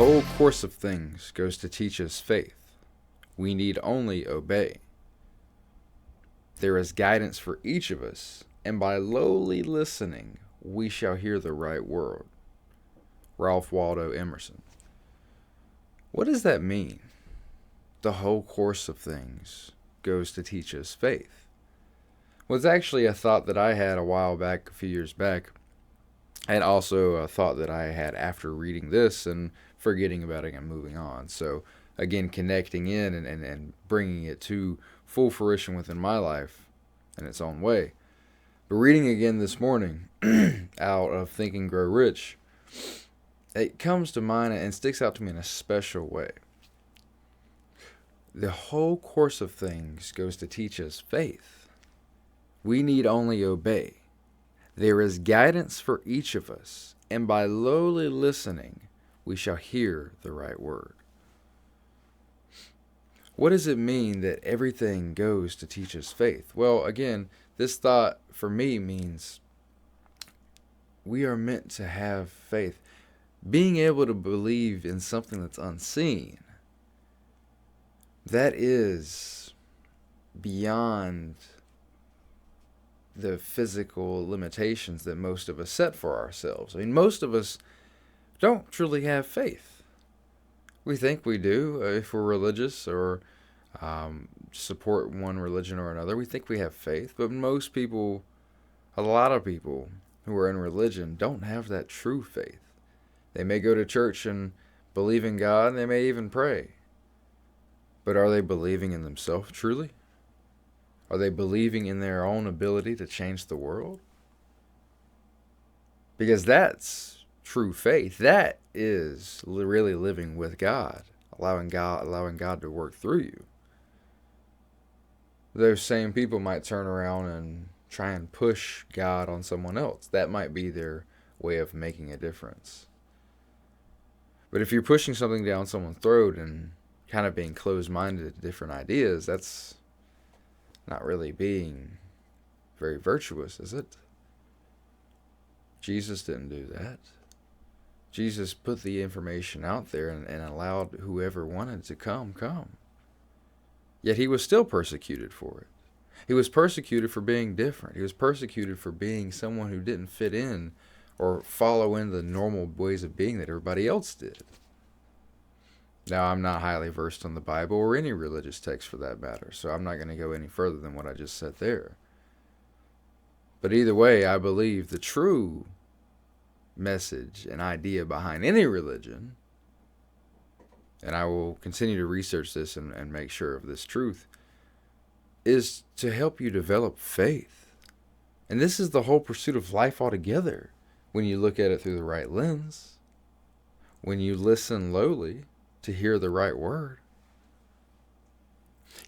whole course of things goes to teach us faith. We need only obey. There is guidance for each of us, and by lowly listening, we shall hear the right word. Ralph Waldo Emerson. What does that mean? The whole course of things goes to teach us faith. Well, it's actually a thought that I had a while back, a few years back, and also a thought that I had after reading this and forgetting about it and moving on. So, again, connecting in and bringing it to full fruition within my life in its own way. But reading again this morning out of Think and Grow Rich, it comes to mind and sticks out to me in a special way. The whole course of things goes to teach us faith. We need only obey. There is guidance for each of us, and by lowly listening, we shall hear the right word. What does it mean that everything goes to teach us faith? Well, again, this thought for me means we are meant to have faith. Being able to believe in something that's unseen, that is beyond the physical limitations that most of us set for ourselves. I mean, most of us don't truly have faith. We think we do if we're religious or support one religion or another. We think we have faith, but most people, a lot of people who are in religion don't have that true faith. They may go to church and believe in God, and they may even pray. But are they believing in themselves truly? Are they believing in their own ability to change the world? Because that's true faith. That is really living with God, allowing God to work through you. Those same people might turn around and try and push God on someone else. That might be their way of making a difference. But if you're pushing something down someone's throat and kind of being closed-minded to different ideas, that's not really being very virtuous, is it? Jesus didn't do that. Jesus put the information out there and allowed whoever wanted to come. Yet he was still persecuted for it. He was persecuted for being different. He was persecuted for being someone who didn't fit in or follow in the normal ways of being that everybody else did. Now, I'm not highly versed on the Bible or any religious text for that matter, so I'm not going to go any further than what I just said there. But either way, I believe the true message and idea behind any religion, and I will continue to research this and make sure of this truth, is to help you develop faith. And this is the whole pursuit of life altogether when you look at it through the right lens, when you listen lowly to hear the right word.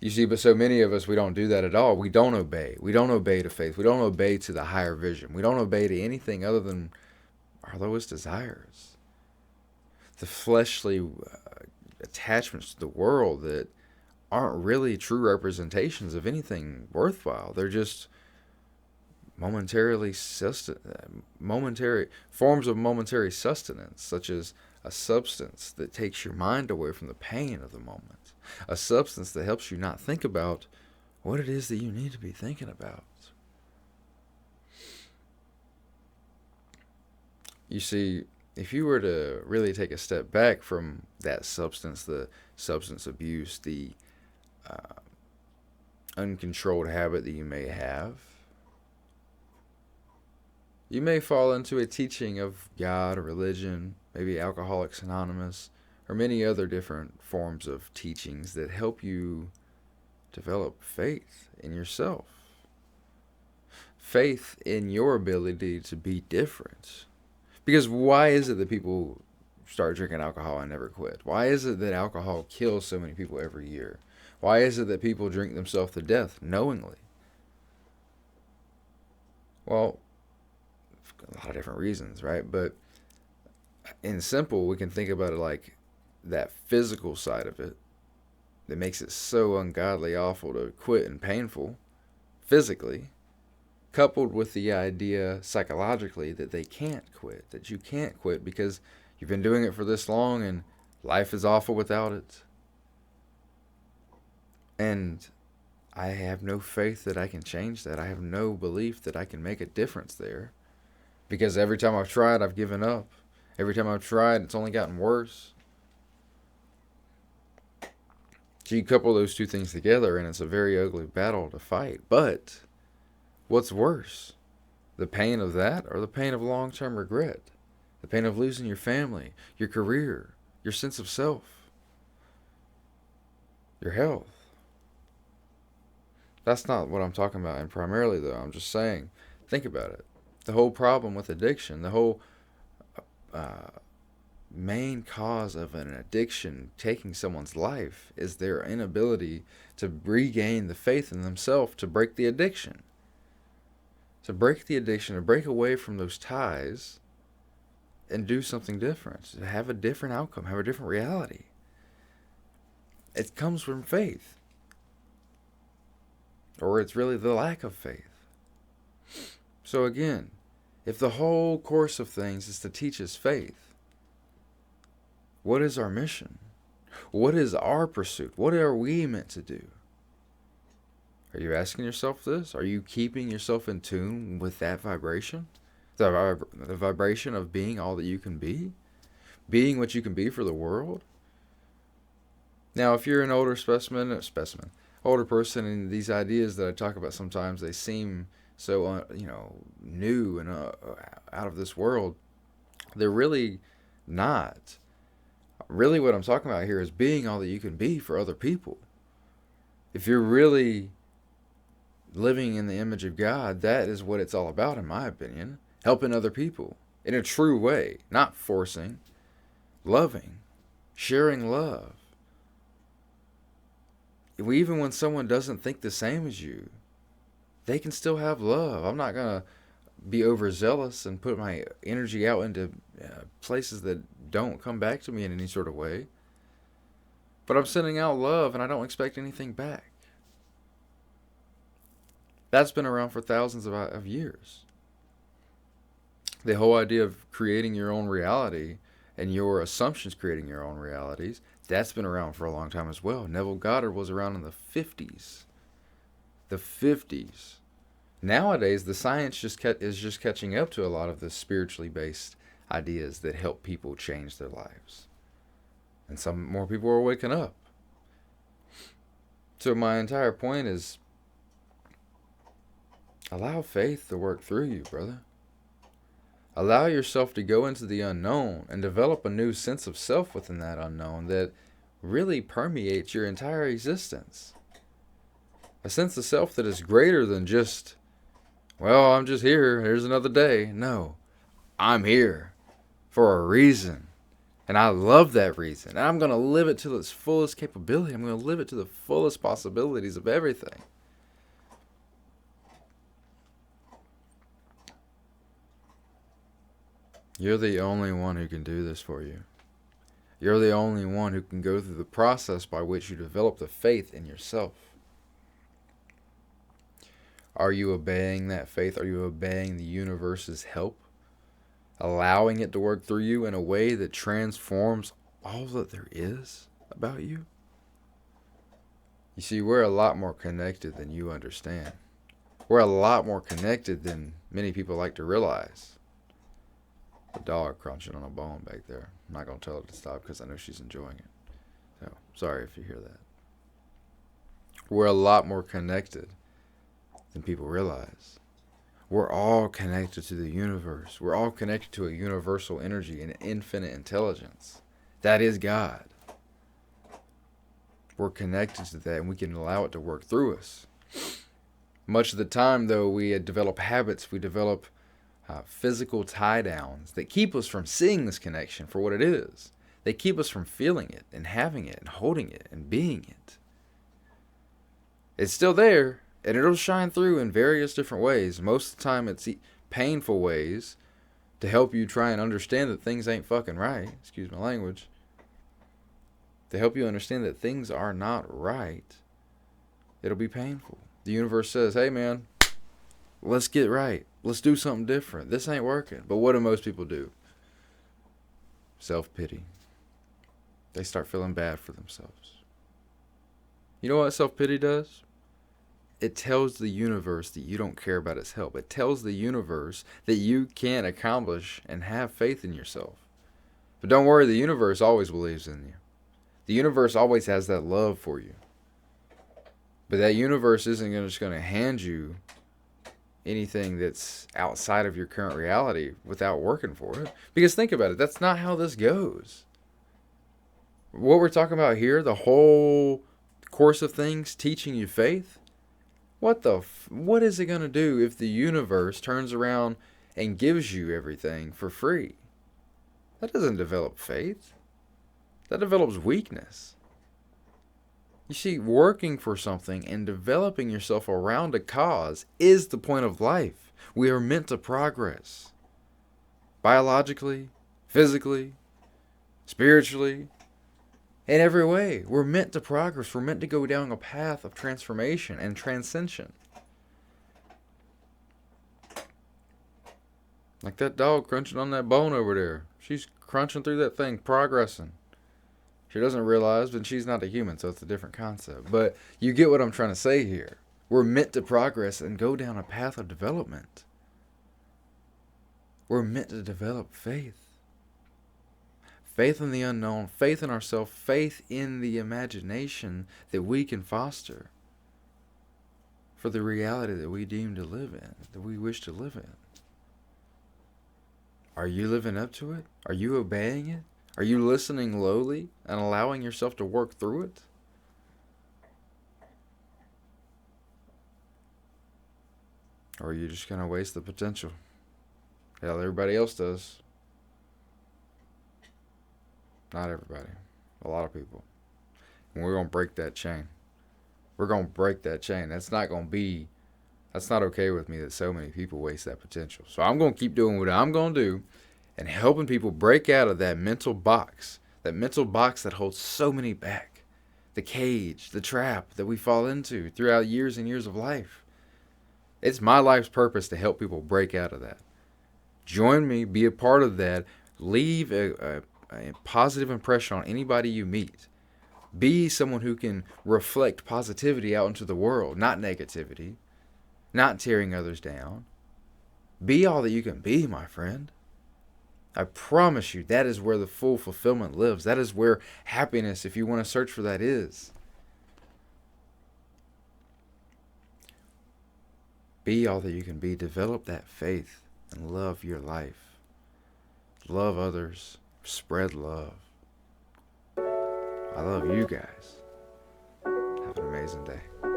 You see, but so many of us, we don't do that at all. We don't obey. We don't obey to faith. We don't obey to the higher vision. We don't obey to anything other than our lowest desires. The fleshly attachments to the world that aren't really true representations of anything worthwhile. They're just momentary forms of momentary sustenance, such as a substance that takes your mind away from the pain of the moment, a substance that helps you not think about what it is that you need to be thinking about. You see, if you were to really take a step back from that substance, the substance abuse, the uncontrolled habit that you may have, you may fall into a teaching of God, religion, maybe Alcoholics Anonymous, or many other different forms of teachings that help you develop faith in yourself. Faith in your ability to be different. Because why is it that people start drinking alcohol and never quit? Why is it that alcohol kills so many people every year? Why is it that people drink themselves to death knowingly? Well, a lot of different reasons, right? But in simple, we can think about it like that physical side of it that makes it so ungodly awful to quit and painful physically, coupled with the idea psychologically that they can't quit, that you can't quit because you've been doing it for this long and Life is awful without it. And I have no faith that I can change that. I have no belief that I can make a difference there. Because every time I've tried, I've given up. Every time I've tried, it's only gotten worse. So you couple those two things together, and it's a very ugly battle to fight. But what's worse? The pain of that or the pain of long-term regret? The pain of losing your family, your career, your sense of self, your health. That's not what I'm talking about. And primarily, though, I'm just saying, think about it. The whole problem with addiction, the whole main cause of an addiction taking someone's life is their inability to regain the faith in themselves to break the addiction. To break the addiction, to break away from those ties and do something different, to have a different outcome, have a different reality. It comes from faith. Or it's really the lack of faith. So again, if the whole course of things is to teach us faith, what is our mission? What is our pursuit? What are we meant to do? Are you asking yourself this? Are you keeping yourself in tune with that vibration? The vibration of being all that you can be? Being what you can be for the world? Now, if you're an older older person, and these ideas that I talk about sometimes, they seem so, new and out of this world, they're really not. Really what I'm talking about here is being all that you can be for other people. If you're really living in the image of God, that is what it's all about, in my opinion. Helping other people in a true way, not forcing, loving, sharing love. Even when someone doesn't think the same as you, they can still have love. I'm not going to be overzealous and put my energy out into places that don't come back to me in any sort of way. But I'm sending out love and I don't expect anything back. That's been around for thousands of years. The whole idea of creating your own reality and your assumptions creating your own realities, that's been around for a long time as well. Neville Goddard was around in the 50s. The 50s. Nowadays, the science is just catching up to a lot of the spiritually based ideas that help people change their lives. And some more people are waking up. So my entire point is, allow faith to work through you, brother. Allow yourself to go into the unknown and develop a new sense of self within that unknown that really permeates your entire existence. A sense of self that is greater than just, well, I'm just here, here's another day. No, I'm here for a reason. And I love that reason. And I'm going to live it to its fullest capability. I'm going to live it to the fullest possibilities of everything. You're the only one who can do this for you. You're the only one who can go through the process by which you develop the faith in yourself. Are you obeying that faith? Are you obeying the universe's help? Allowing it to work through you in a way that transforms all that there is about you? You see, we're a lot more connected than you understand. We're a lot more connected than many people like to realize. The dog crunching on a bone back there. I'm not going to tell her to stop because I know she's enjoying it. So, sorry if you hear that. We're a lot more connected than people realize. We're all connected to the universe. We're all connected to a universal energy and infinite intelligence. That is God. We're connected to that and we can allow it to work through us. Much of the time, though, we develop habits, we develop physical tie-downs that keep us from seeing this connection for what it is. They keep us from feeling it and having it and holding it and being it. It's still there, and it'll shine through in various different ways. Most of the time, it's painful ways to help you try and understand that things ain't fucking right. Excuse my language. To help you understand that things are not right, it'll be painful. The universe says, hey man, let's get right. Let's do something different. This ain't working. But what do most people do? Self-pity. they start feeling bad for themselves. You know what self-pity does? It tells the universe that you don't care about its help. It tells the universe that you can't accomplish and have faith in yourself. But don't worry, the universe always believes in you. The universe always has that love for you. But that universe isn't just going to hand you anything that's outside of your current reality without working for it. Because think about it, that's not how this goes. What we're talking about here, the whole course of things teaching you faith, what is it going to do if the universe turns around and gives you everything for free? That doesn't develop faith. That develops weakness. You see, working for something and developing yourself around a cause is the point of life. We are meant to progress. Biologically, physically, spiritually, in every way. We're meant to progress. We're meant to go down a path of transformation and transcension. Like that dog crunching on that bone over there. She's crunching through that thing, progressing. She doesn't realize, but she's not a human, so it's a different concept. But you get what I'm trying to say here. We're meant to progress and go down a path of development. We're meant to develop faith. Faith in the unknown, faith in ourselves, faith in the imagination that we can foster for the reality that we deem to live in, that we wish to live in. Are you living up to it? Are you obeying it? Are you listening lowly and allowing yourself to work through it? Or are you just going to waste the potential? Hell, everybody else does. Not everybody. A lot of people. And we're going to break that chain. We're going to break that chain. That's not okay with me that so many people waste that potential. So I'm going to keep doing what I'm going to do and helping people break out of that mental box that holds so many back. The cage, the trap that we fall into throughout years and years of life. It's my life's purpose to help people break out of that. Join me, be a part of that, leave a positive impression on anybody you meet. Be someone who can reflect positivity out into the world, not negativity, not tearing others down. Be all that you can be, my friend. I promise you, that is where the full fulfillment lives. That is where happiness, if you want to search for that, is. Be all that you can be. Develop that faith and love your life. Love others. Spread love. I love you guys. Have an amazing day.